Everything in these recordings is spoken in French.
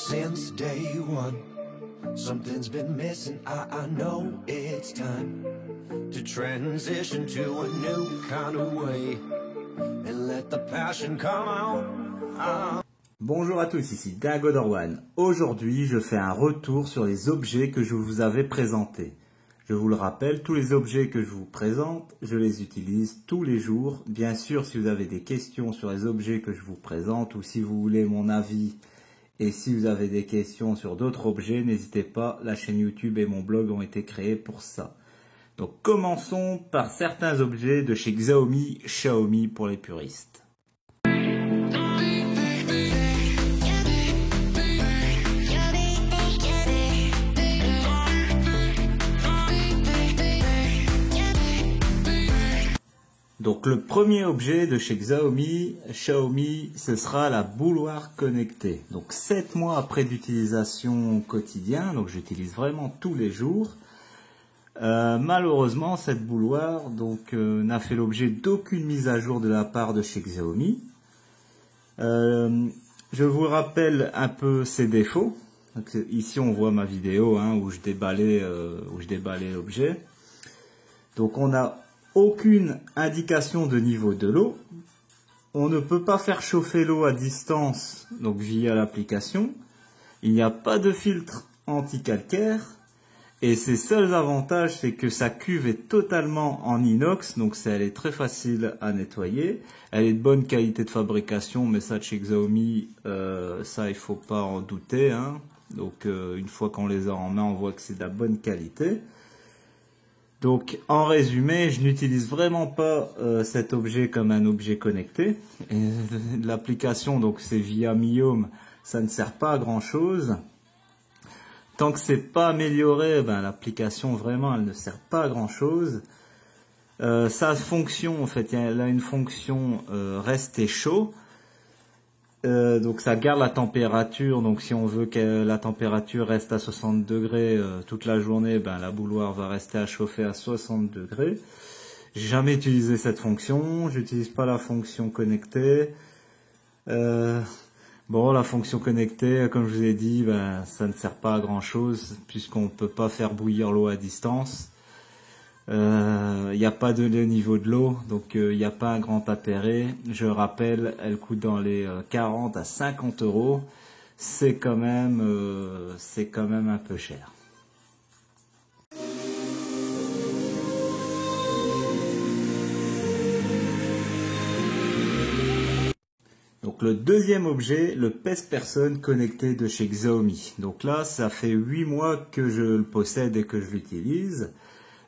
since day one. Something's been missing, I know it's time to transition to a new kind of way and let the passion come out. Bonjour à tous, ici Dingodorwan. Aujourd'hui, je fais un retour sur les objets que je vous avais présentés. Je vous le rappelle, tous les objets que je vous présente, je les utilise tous les jours. Bien sûr, si vous avez des questions sur les objets que je vous présente ou si vous voulez mon avis et si vous avez des questions sur d'autres objets, n'hésitez pas, la chaîne YouTube et mon blog ont été créés pour ça. Donc commençons par certains objets de chez Xiaomi pour les puristes. Donc le premier objet de chez Xiaomi, ce sera la bouilloire connectée. Donc 7 mois après d'utilisation au quotidien, donc j'utilise vraiment tous les jours. Malheureusement, cette bouilloire n'a fait l'objet d'aucune mise à jour de la part de chez Xiaomi. Je vous rappelle un peu ses défauts. Donc, ici on voit ma vidéo où je déballais l'objet. Donc on a aucune indication de niveau de l'eau. On ne peut pas faire chauffer l'eau à distance, donc via l'application. Il n'y a pas de filtre anti-calcaire. Et ses seuls avantages, c'est que sa cuve est totalement en inox, donc elle est très facile à nettoyer. Elle est de bonne qualité de fabrication, mais ça de chez Xiaomi, ça il faut pas en douter. Donc une fois qu'on les a en main, on voit que c'est de la bonne qualité. Donc, en résumé, je n'utilise vraiment pas cet objet comme un objet connecté. L'application, donc c'est via Mi Home, ça ne sert pas à grand chose. Tant que c'est pas amélioré, l'application vraiment, elle ne sert pas à grand chose. Sa fonction, en fait, elle a une fonction rester chaud. Donc ça garde la température, donc si on veut que la température reste à 60 degrés toute la journée, la bouilloire va rester à chauffer à 60 degrés. J'ai jamais utilisé cette fonction, j'utilise pas la fonction connectée. Bon, la fonction connectée, comme je vous ai dit, ça ne sert pas à grand chose puisqu'on ne peut pas faire bouillir l'eau à distance. Il n'y a pas de niveau de l'eau, donc il n'y a pas un grand intérêt. Je rappelle, elle coûte dans les 40 à 50 euros. C'est quand même un peu cher. Donc le deuxième objet, le pèse-personne connecté de chez Xiaomi. Donc là, ça fait 8 mois que je le possède et que je l'utilise.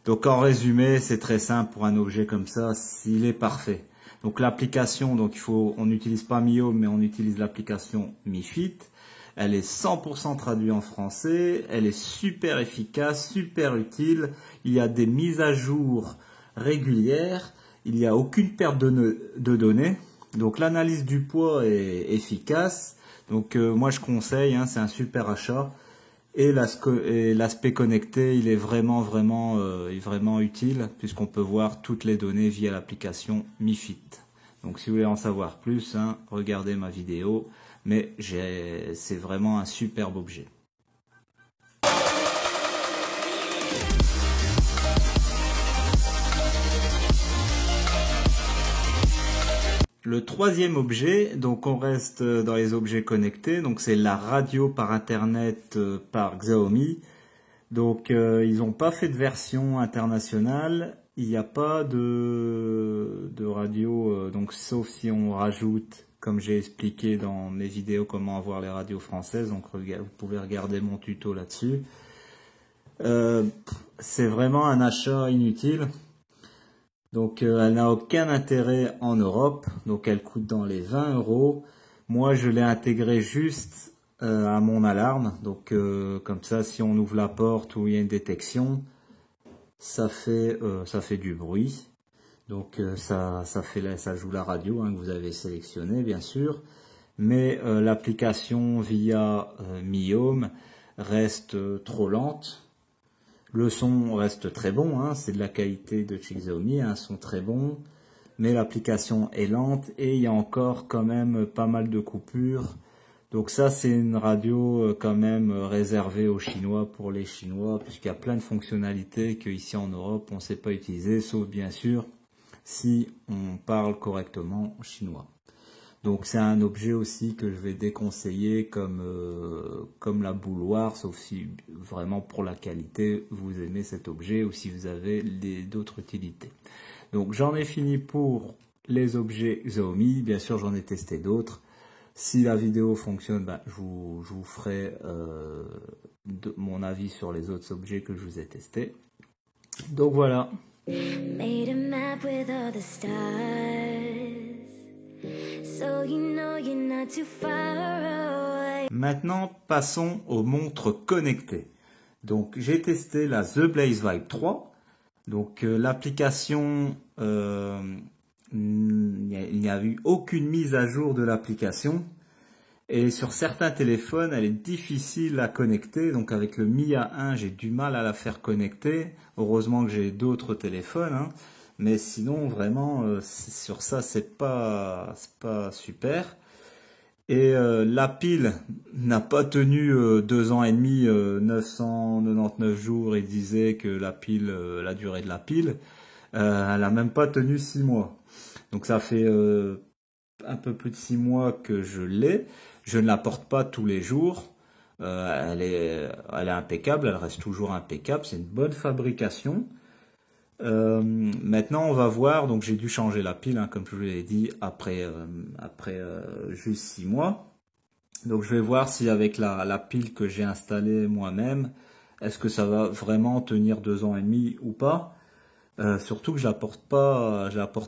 Donc en résumé, c'est très simple pour un objet comme ça, il est parfait. Donc l'application, on n'utilise pas Mi Home, mais on utilise l'application Mi Fit. Elle est 100% traduite en français, elle est super efficace, super utile. Il y a des mises à jour régulières, il n'y a aucune perte de données. Donc l'analyse du poids est efficace. Donc moi je conseille, c'est un super achat. Et l'aspect connecté, il est vraiment utile puisqu'on peut voir toutes les données via l'application Mi Fit. Donc si vous voulez en savoir plus, regardez ma vidéo. Mais c'est vraiment un superbe objet. Le troisième objet, donc on reste dans les objets connectés, donc c'est la radio par internet par Xiaomi. Donc ils n'ont pas fait de version internationale, il n'y a pas de radio, donc sauf si on rajoute, comme j'ai expliqué dans mes vidéos comment avoir les radios françaises, donc vous pouvez regarder mon tuto là-dessus. C'est vraiment un achat inutile. Donc elle n'a aucun intérêt en Europe, donc elle coûte dans les 20 euros. Moi je l'ai intégrée juste à mon alarme, donc comme ça si on ouvre la porte ou il y a une détection, ça fait du bruit. Donc ça joue la radio que vous avez sélectionnée bien sûr, mais l'application via Mi Home reste trop lente. Le son reste très bon, c'est de la qualité de chez Xiaomi, un son très bon, mais l'application est lente et il y a encore quand même pas mal de coupures Donc ça, c'est une radio quand même réservée aux Chinois, pour les Chinois, puisqu'il y a plein de fonctionnalités qu'ici en Europe, on ne sait pas utiliser, sauf bien sûr si on parle correctement chinois. Donc c'est un objet aussi que je vais déconseiller comme la bouilloire, sauf si vraiment pour la qualité, vous aimez cet objet ou si vous avez d'autres utilités. Donc j'en ai fini pour les objets Xiaomi, bien sûr j'en ai testé d'autres. Si la vidéo fonctionne, ben, je vous ferai mon avis sur les autres objets que je vous ai testés. Donc voilà. Made a map with all the stars, so you know you're not too far away. Maintenant, passons aux montres connectées. Donc j'ai testé la The Blaze Vibe 3. Donc l'application... il n'y a eu aucune mise à jour de l'application et sur certains téléphones elle est difficile à connecter. Donc avec le Mi A1 j'ai du mal à la faire connecter. Heureusement que j'ai d'autres téléphones, hein. Mais sinon vraiment sur ça c'est pas super. Et la pile n'a pas tenu 2 ans et demi, 999 jours, et disait que la pile, la durée de la pile, elle a même pas tenu 6 mois. Donc ça fait un peu plus de 6 mois que je l'ai. Je ne la porte pas tous les jours. Elle est impeccable, elle reste toujours impeccable. C'est une bonne fabrication. Maintenant on va voir. Donc j'ai dû changer la pile, hein, comme je vous l'ai dit, après juste 6 mois. Donc je vais voir si avec la pile que j'ai installée moi-même, est-ce que ça va vraiment tenir 2 ans et demi ou pas. Surtout que je la porte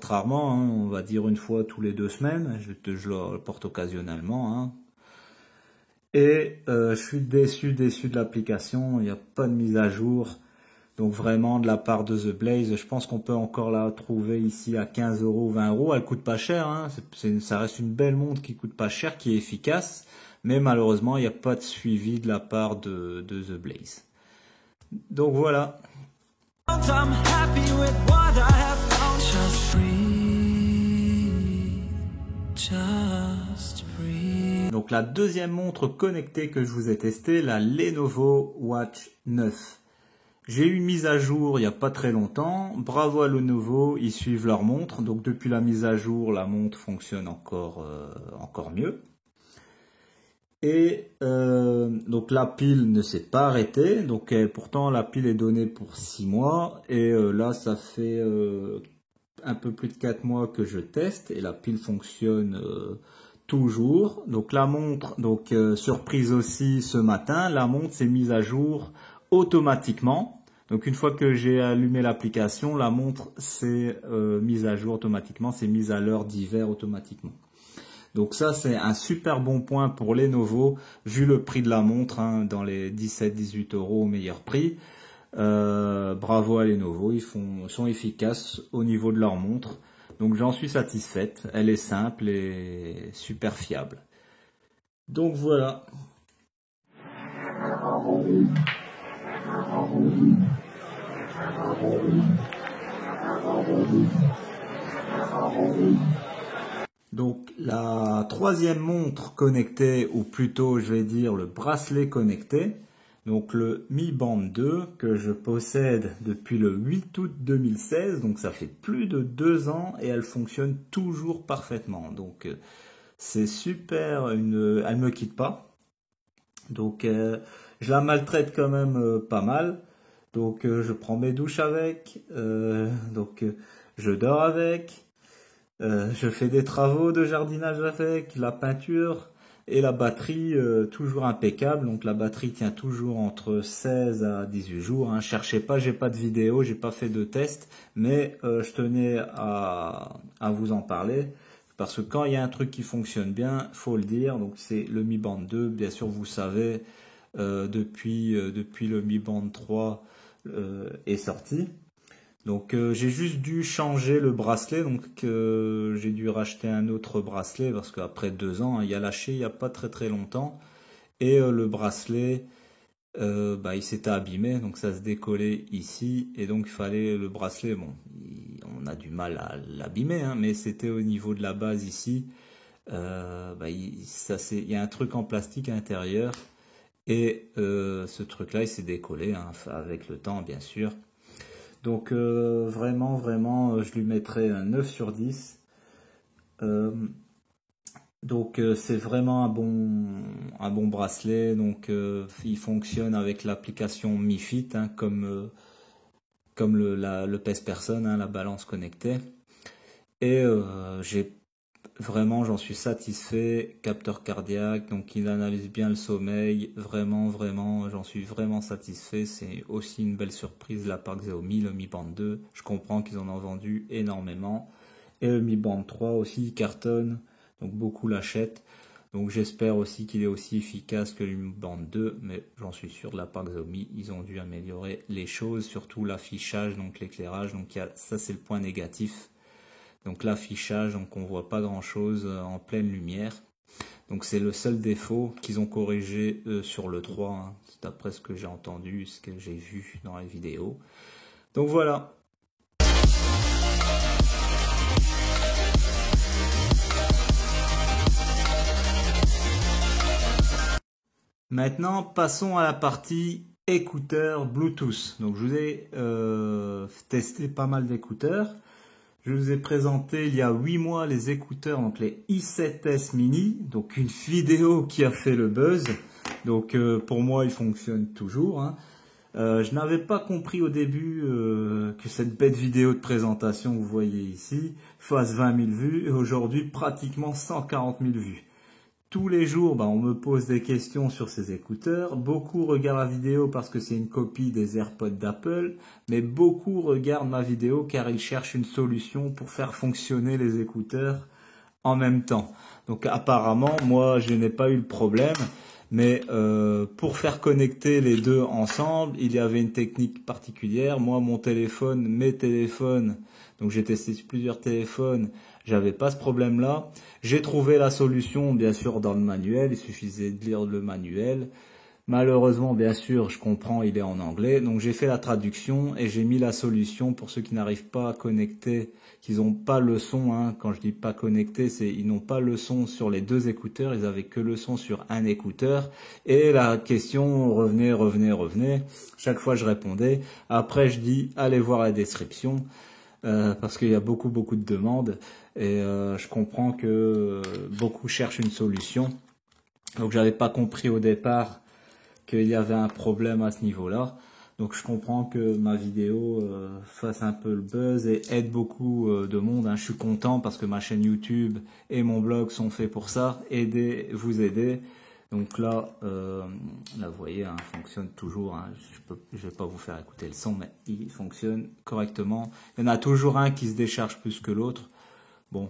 rarement, hein, on va dire une fois tous les 2 semaines, je la porte occasionnellement, hein. Et je suis déçu de l'application, il n'y a pas de mise à jour. Donc vraiment de la part de The Blaze, je pense qu'on peut encore la trouver ici à 15 €, 20 €, elle coûte pas cher, hein. Ça reste une belle montre qui coûte pas cher, qui est efficace, mais malheureusement il n'y a pas de suivi de la part de The Blaze. Donc voilà. I'm happy with what I have found. Just breathe. Donc la deuxième montre connectée que je vous ai testée, la Lenovo Watch 9. J'ai eu une mise à jour il n'y a pas très longtemps. Bravo à Lenovo, ils suivent leur montre. Donc depuis la mise à jour, la montre fonctionne encore mieux. Et donc la pile ne s'est pas arrêtée, donc pourtant la pile est donnée pour 6 mois, et là ça fait un peu plus de 4 mois que je teste, et la pile fonctionne toujours. Donc la montre, donc surprise aussi ce matin, la montre s'est mise à jour automatiquement. Donc une fois que j'ai allumé l'application, la montre s'est mise à jour automatiquement, s'est mise à l'heure d'hiver automatiquement. Donc ça c'est un super bon point pour Lenovo, vu le prix de la montre, hein, dans les 17-18 € au meilleur prix. Bravo à Lenovo, ils sont efficaces au niveau de leur montre. Donc j'en suis satisfaite, elle est simple et super fiable. Donc voilà. Donc la troisième montre connectée, ou plutôt je vais dire le bracelet connecté, donc le Mi Band 2 que je possède depuis le 8 août 2016, donc ça fait plus de 2 ans et elle fonctionne toujours parfaitement. Donc c'est super, elle me quitte pas. Donc je la maltraite quand même pas mal. Donc je prends mes douches avec, je dors avec. Je fais des travaux de jardinage avec, la peinture et la batterie toujours impeccable. Donc la batterie tient toujours entre 16 à 18 jours. Hein. Cherchez pas, j'ai pas de vidéo, j'ai pas fait de test, mais je tenais à vous en parler parce que quand il y a un truc qui fonctionne bien, faut le dire. Donc c'est le Mi Band 2, bien sûr vous savez, depuis le Mi Band 3 est sorti. Donc j'ai juste dû changer le bracelet, donc j'ai dû racheter un autre bracelet parce qu'après 2 ans, hein, il a lâché il n'y a pas très longtemps, et le bracelet il s'était abîmé, donc ça se décollait ici, et donc il fallait le bracelet, bon on a du mal à l'abîmer, hein, mais c'était au niveau de la base ici, il y a un truc en plastique à l'intérieur et ce truc-là, il s'est décollé hein, avec le temps, bien sûr. Donc vraiment, je lui mettrais un 9 sur 10. Donc c'est vraiment un bon bracelet. Donc il fonctionne avec l'application Mi Fit, hein, comme le pèse-personne, hein, la balance connectée. Et j'en suis satisfait. Capteur cardiaque, donc il analyse bien le sommeil. Vraiment, j'en suis vraiment satisfait. C'est aussi une belle surprise de la part de Xiaomi, le Mi Band 2. Je comprends qu'ils en ont vendu énormément. Et le Mi Band 3 aussi cartonne, donc beaucoup l'achètent. Donc j'espère aussi qu'il est aussi efficace que le Mi Band 2, mais j'en suis sûr de la part de Xiaomi, ils ont dû améliorer les choses, surtout l'affichage, donc l'éclairage. Donc ça c'est le point négatif. Donc l'affichage, donc on voit pas grand chose en pleine lumière. Donc c'est le seul défaut qu'ils ont corrigé sur le 3, hein. C'est d'après ce que j'ai entendu, ce que j'ai vu dans les vidéos. Donc voilà. Maintenant, passons à la partie écouteurs Bluetooth. Donc je vous ai testé pas mal d'écouteurs. Je vous ai présenté il y a 8 mois les écouteurs, donc les i7S Mini, donc une vidéo qui a fait le buzz. Donc pour moi, ils fonctionnent toujours, hein. Je n'avais pas compris au début que cette bête vidéo de présentation que vous voyez ici fasse 20 000 vues et aujourd'hui pratiquement 140 000 vues. Tous les jours, on me pose des questions sur ces écouteurs. Beaucoup regardent la vidéo parce que c'est une copie des AirPods d'Apple, mais beaucoup regardent ma vidéo car ils cherchent une solution pour faire fonctionner les écouteurs en même temps. Donc apparemment, moi, je n'ai pas eu le problème, mais pour faire connecter les deux ensemble, il y avait une technique particulière. Moi, mes téléphones, donc j'ai testé sur plusieurs téléphones, j'avais pas ce problème-là. J'ai trouvé la solution, bien sûr, dans le manuel. Il suffisait de lire le manuel. Malheureusement, bien sûr, je comprends, il est en anglais. Donc, j'ai fait la traduction et j'ai mis la solution pour ceux qui n'arrivent pas à connecter, qui n'ont pas le son, hein. Quand je dis pas connecté, c'est ils n'ont pas le son sur les deux écouteurs. Ils avaient que le son sur un écouteur. Et la question revenait. Chaque fois, je répondais. Après, je dis, allez voir la description. Parce qu'il y a beaucoup de demandes et je comprends que beaucoup cherchent une solution. Donc j'avais pas compris au départ qu'il y avait un problème à ce niveau-là. Donc je comprends que ma vidéo fasse un peu le buzz et aide beaucoup de monde, hein. Je suis content parce que ma chaîne YouTube et mon blog sont faits pour ça, vous aider. Donc là, vous voyez, hein, fonctionne toujours, hein. Je vais pas vous faire écouter le son, mais il fonctionne correctement. Il y en a toujours un qui se décharge plus que l'autre. Bon,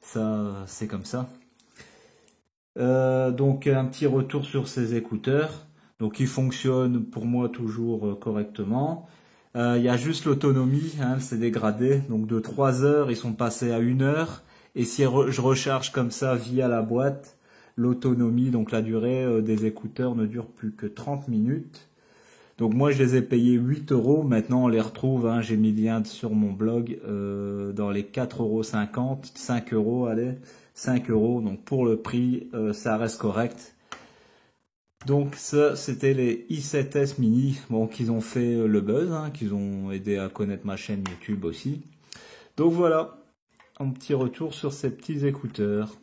ça, c'est comme ça. Donc un petit retour sur ces écouteurs. Donc ils fonctionnent pour moi toujours correctement. Il y a juste l'autonomie, hein, c'est dégradé. Donc de 3 heures, ils sont passés à 1 heure. Et si je recharge comme ça via la boîte, l'autonomie, donc la durée des écouteurs ne dure plus que 30 minutes. Donc moi je les ai payés 8 €. Maintenant on les retrouve, hein, j'ai mis le lien sur mon blog dans les 4,50 €, 5 €, allez, 5 €. Donc pour le prix, ça reste correct. Donc ça c'était les i7S Mini, bon, qu'ils ont fait le buzz, hein, qu'ils ont aidé à connaître ma chaîne YouTube aussi. Donc voilà, un petit retour sur ces petits écouteurs.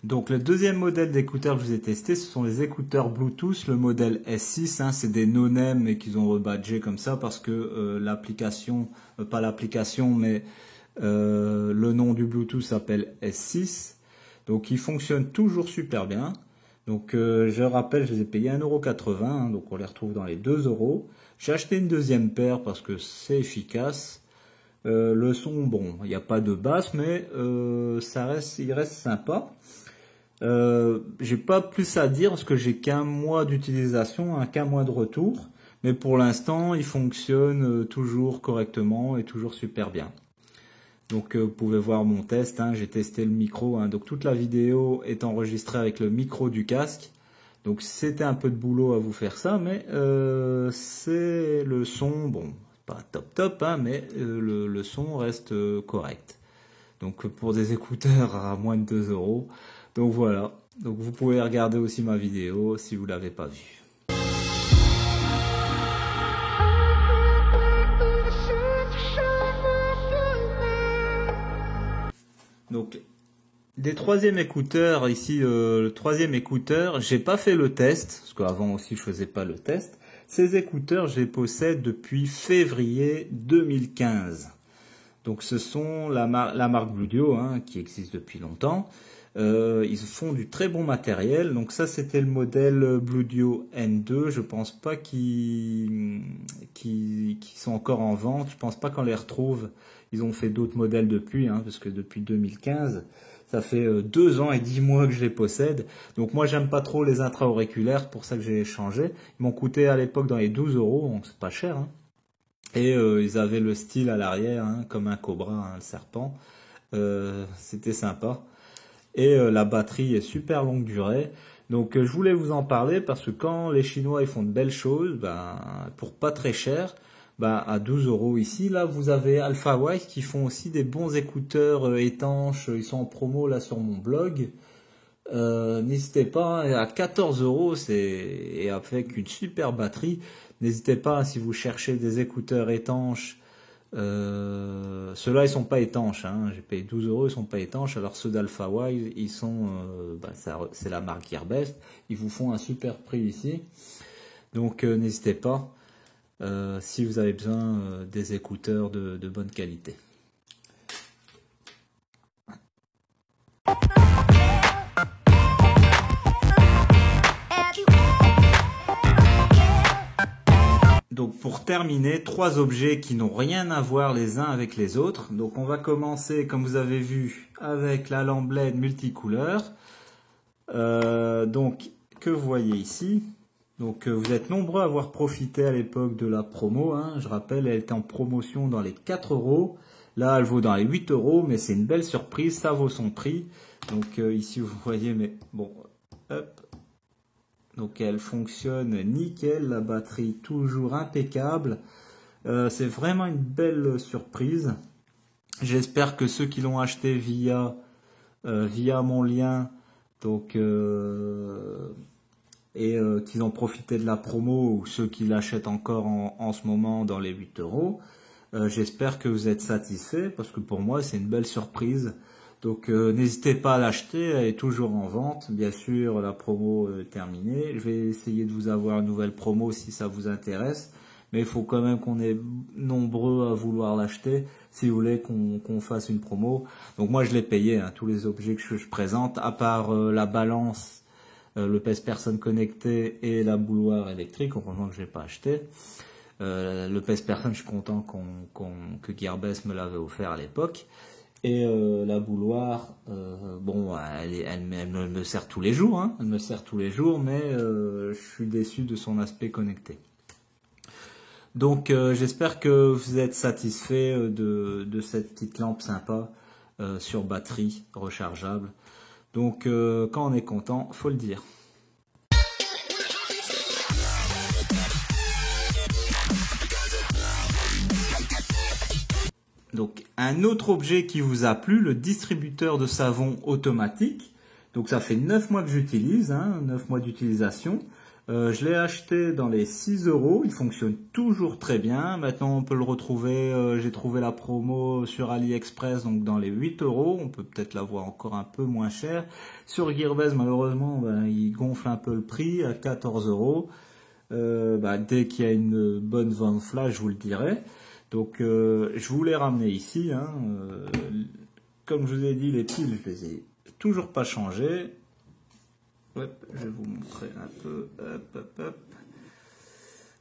Donc le deuxième modèle d'écouteurs que je vous ai testé, ce sont les écouteurs Bluetooth, le modèle S6, hein, c'est des no-name et qu'ils ont rebadgé comme ça parce que l'application, pas l'application, mais le nom du Bluetooth s'appelle S6. Donc ils fonctionnent toujours super bien. Donc je rappelle, je les ai payés 1,80 €, hein, donc on les retrouve dans les 2 €. J'ai acheté une deuxième paire parce que c'est efficace. Le son, bon, il n'y a pas de basse, mais il reste sympa. J'ai pas plus à dire parce que j'ai qu'un mois d'utilisation, hein, qu'un mois de retour, mais pour l'instant il fonctionne toujours correctement et toujours super bien. Donc vous pouvez voir mon test, hein, j'ai testé le micro, hein, donc toute la vidéo est enregistrée avec le micro du casque. Donc c'était un peu de boulot à vous faire ça, mais c'est le son, bon, pas top top, hein, mais le son reste correct. Donc pour des écouteurs à moins de 2 euros. Donc voilà. Donc vous pouvez regarder aussi ma vidéo si vous l'avez pas vue. Donc des troisième écouteurs ici, le troisième écouteur, j'ai pas fait le test parce qu'avant aussi je faisais pas le test. Ces écouteurs, je les possède depuis février 2015. Donc ce sont la marque Bluedio, hein, qui existe depuis longtemps. Ils font du très bon matériel. Donc ça c'était le modèle Bluedio N2. Je pense pas qu'ils sont encore en vente. Je pense pas qu'on les retrouve. Ils ont fait d'autres modèles depuis, hein, parce que depuis 2015, ça fait 2 ans et 10 mois que je les possède. Donc moi j'aime pas trop les intra-auriculaires, pour ça que j'ai changé. Ils m'ont coûté à l'époque dans les 12 euros, donc c'est pas cher, hein. Et ils avaient le style à l'arrière, hein, comme un cobra, hein, le serpent. C'était sympa. Et la batterie est super longue durée. Donc je voulais vous en parler parce que quand les Chinois ils font de belles choses, ben, pour pas très cher, ben, à 12 euros ici, là vous avez Alphawise qui font aussi des bons écouteurs étanches. Ils sont en promo là sur mon blog. N'hésitez pas, à 14 euros, et avec une super batterie. N'hésitez pas, si vous cherchez des écouteurs étanches. Ceux-là ils sont pas étanches, hein. J'ai payé 12 euros, ils sont pas étanches. Alors ceux d'Alphawise, ils sont, c'est la marque Gearbest. Ils vous font un super prix ici. Donc n'hésitez pas, si vous avez besoin des écouteurs de bonne qualité. Donc pour terminer, 3 objets qui n'ont rien à voir les uns avec les autres. Donc on va commencer, comme vous avez vu, avec la lampe LED multicouleur. Donc que vous voyez ici. Donc vous êtes nombreux à avoir profité à l'époque de la promo, hein. Je rappelle, elle était en promotion dans les 4 euros. Là, elle vaut dans les 8 euros, mais c'est une belle surprise, ça vaut son prix. Donc ici, vous voyez, mais bon, hop. Donc elle fonctionne nickel, la batterie toujours impeccable. C'est vraiment une belle surprise. J'espère que ceux qui l'ont acheté via mon lien, donc qu'ils ont profité de la promo, ou ceux qui l'achètent encore en ce moment dans les 8 euros. J'espère que vous êtes satisfaits parce que pour moi c'est une belle surprise. Donc n'hésitez pas à l'acheter, elle est toujours en vente. Bien sûr, la promo est terminée. Je vais essayer de vous avoir une nouvelle promo si ça vous intéresse. Mais il faut quand même qu'on est nombreux à vouloir l'acheter si vous voulez qu'on fasse une promo. Donc moi je l'ai payé, hein, tous les objets que je présente, à part la balance, le pèse-personne connecté et la bouilloire électrique, heureusement que je l'ai pas acheté. Le pèse-personne, je suis content que Gearbest me l'avait offert à l'époque. Et la bouilloire, bon, elle me sert tous les jours, hein, elle me sert tous les jours, mais je suis déçu de son aspect connecté. Donc j'espère que vous êtes satisfait de cette petite lampe sympa sur batterie rechargeable. Donc quand on est content, faut le dire. Donc un autre objet qui vous a plu, le distributeur de savon automatique. Donc ça fait 9 mois que j'utilise, hein, 9 mois d'utilisation. Je l'ai acheté dans les 6 euros, il fonctionne toujours très bien. Maintenant on peut le retrouver, j'ai trouvé la promo sur AliExpress, donc dans les 8 euros. On peut peut-être l'avoir encore un peu moins cher. Sur Gearbest malheureusement, il gonfle un peu le prix à 14 euros. Dès qu'il y a une bonne vente flash, je vous le dirai. Donc je vous l'ai ramené ici, hein. Comme je vous ai dit, les piles je les ai toujours pas changées. Hop, je vais vous montrer un peu. Hop, hop, hop.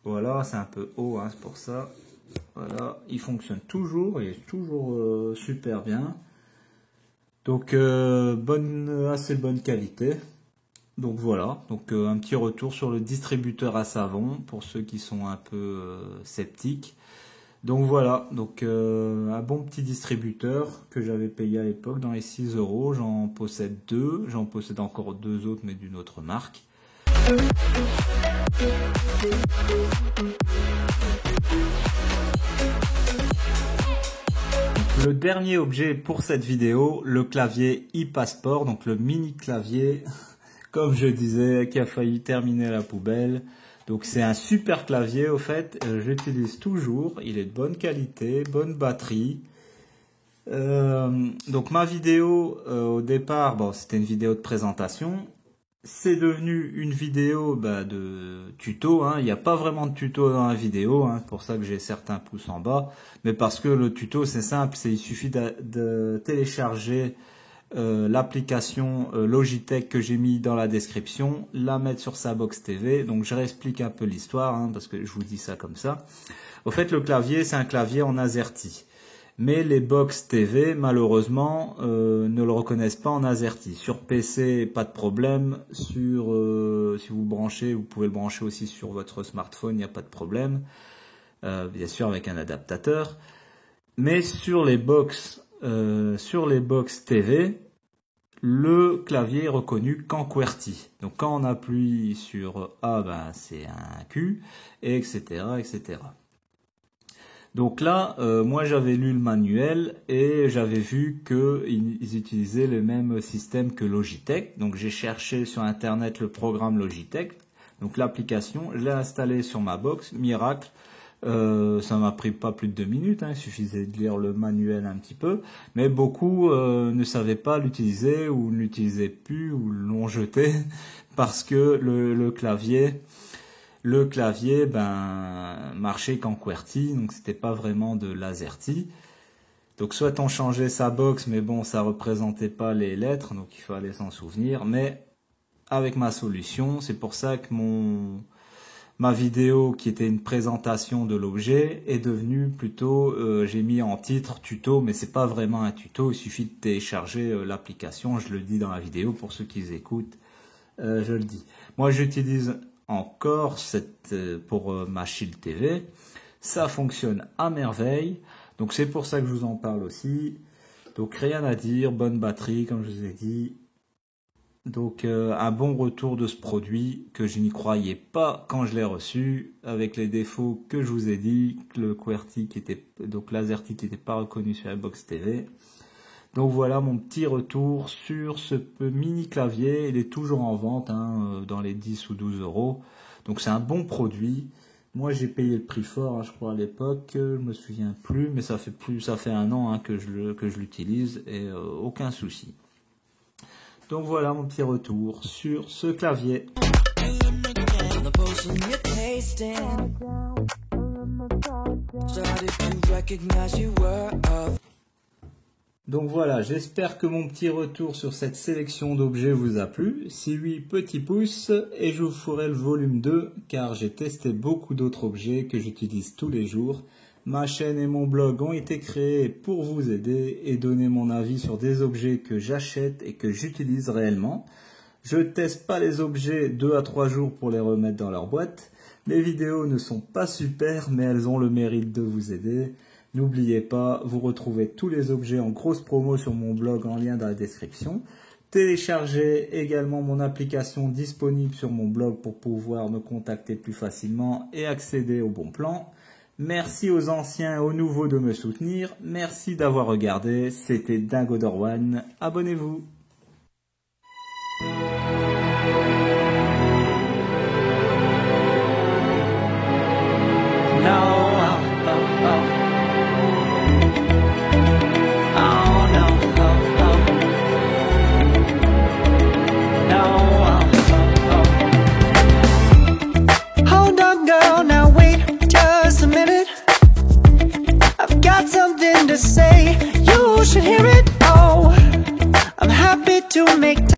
Voilà, c'est un peu haut, hein, c'est pour ça. Voilà, il fonctionne toujours, il est toujours super bien. Donc assez bonne qualité. Donc voilà, donc un petit retour sur le distributeur à savon pour ceux qui sont un peu sceptiques. Donc voilà, donc un bon petit distributeur que j'avais payé à l'époque dans les 6 euros. J'en possède 2, j'en possède encore 2 autres mais d'une autre marque. Le dernier objet pour cette vidéo, le clavier e-passport, donc le mini clavier, comme je disais, qui a failli terminer la poubelle. Donc c'est un super clavier au fait, j'utilise toujours, il est de bonne qualité, bonne batterie. Donc ma vidéo au départ, bon, c'était une vidéo de présentation. C'est devenu une vidéo de tuto, hein. Il n'y a pas vraiment de tuto dans la vidéo, hein. C'est pour ça que j'ai certains pouces en bas. Mais parce que le tuto c'est simple, il suffit de télécharger l'application Logitech que j'ai mis dans la description, la mettre sur sa box TV. Donc je réexplique un peu l'histoire, hein, parce que je vous dis ça comme ça. Au fait, le clavier c'est un clavier en AZERTY. Mais les box TV, malheureusement, ne le reconnaissent pas en AZERTY. Sur PC, pas de problème. Si vous branchez, vous pouvez le brancher aussi sur votre smartphone, il n'y a pas de problème. Bien sûr, avec un adaptateur. Mais sur les box TV, le clavier est reconnu qu'en QWERTY. Donc quand on appuie sur A, c'est un Q, et etc., etc. Donc là, moi j'avais lu le manuel et j'avais vu qu'ils utilisaient le même système que Logitech. Donc j'ai cherché sur internet le programme Logitech, donc l'application, je l'ai installé sur ma box, miracle. Ça m'a pris pas plus de 2 minutes, hein, il suffisait de lire le manuel un petit peu, mais beaucoup ne savaient pas l'utiliser ou ne l'utilisaient plus ou l'ont jeté parce que le clavier marchait qu'en QWERTY, donc c'était pas vraiment de l'AZERTY. Donc soit on changeait sa box, mais bon, ça représentait pas les lettres, donc il fallait s'en souvenir. Mais avec ma solution, c'est pour ça que ma vidéo qui était une présentation de l'objet est devenue plutôt, j'ai mis en titre tuto, mais c'est pas vraiment un tuto, il suffit de télécharger l'application, je le dis dans la vidéo pour ceux qui écoutent, je le dis. Moi j'utilise encore pour ma Shield TV, ça fonctionne à merveille, donc c'est pour ça que je vous en parle aussi. Donc rien à dire, bonne batterie comme je vous ai dit. Donc un bon retour de ce produit que je n'y croyais pas quand je l'ai reçu, avec les défauts que je vous ai dit, le QWERTY donc l'AZERTY qui n'était pas reconnu sur la box TV. Donc voilà mon petit retour sur ce mini clavier, il est toujours en vente, hein, dans les 10 ou 12 euros. Donc c'est un bon produit. Moi j'ai payé le prix fort, hein, je crois à l'époque, je me souviens plus, mais ça fait 1 an, hein, que je l'utilise et aucun souci. Donc voilà mon petit retour sur ce clavier. Donc voilà, j'espère que mon petit retour sur cette sélection d'objets vous a plu. Si oui, petit pouce et je vous ferai le volume 2 car j'ai testé beaucoup d'autres objets que j'utilise tous les jours. Ma chaîne et mon blog ont été créés pour vous aider et donner mon avis sur des objets que j'achète et que j'utilise réellement. Je ne teste pas les objets 2 à 3 jours pour les remettre dans leur boîte. Les vidéos ne sont pas super, mais elles ont le mérite de vous aider. N'oubliez pas, vous retrouvez tous les objets en grosse promo sur mon blog en lien dans la description. Téléchargez également mon application disponible sur mon blog pour pouvoir me contacter plus facilement et accéder au bon plan. Merci aux anciens et aux nouveaux de me soutenir. Merci d'avoir regardé. C'était Dingodor1. Abonnez-vous. Hold on, girl, now wait just a minute. I've got something to say, you should hear it. Oh, I'm happy to make time.